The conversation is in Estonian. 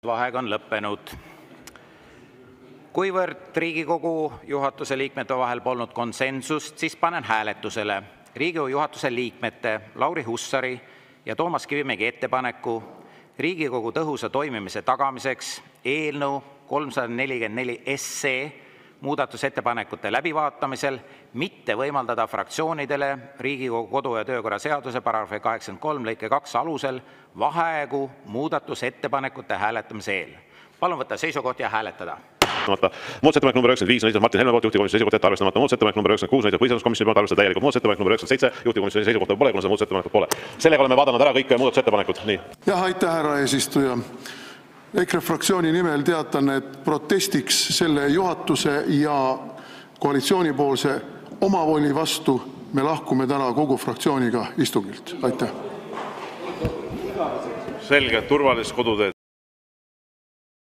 Vaheaeg on lõppenud. Kuivõrd Riigikogu juhatuse liikmete vahel polnud konsensust, siis panen hääletusele Riigikogu juhatuse liikmete Lauri Hussari ja Toomas Kivimägi ettepaneku Riigikogu tõhusa toimimise tagamiseks eelnõu 344 SE muudatusettepanekute läbivaatamisel mitte võimaldada fraktsioonidele Riigikogu kodu- ja töökorra seaduse § 83 lõike 2 alusel vaheaegu muudatusettepanekute hääletamise eel. Palun võtta seisukoht ja hääletada. Muudatusettepanek nr 95 on esitatud Martin Helme poolt, juhtivkomisjoni seisukoht jätta arvestamata. Muudatusettepanek nr 96 on esitatud põhiseaduskomisjoni poolt, arvestada täielikult. Muudatusettepanek nr 97 juhtivkomisjoni seisukohta pole, kuna seda muudatusettepanekut pole. Sellega oleme vaadanud ära kõik muudatusettepanekud. Nii. Jah, aitäh, härra eesistuja. EKRE fraktsiooni nimel teatan, et protestiks selle juhatuse ja koalitsioonipoolse omavoli vastu me lahkume täna kogu fraktsiooniga istungilt. Aitäh. Selge, turvalist koduteed.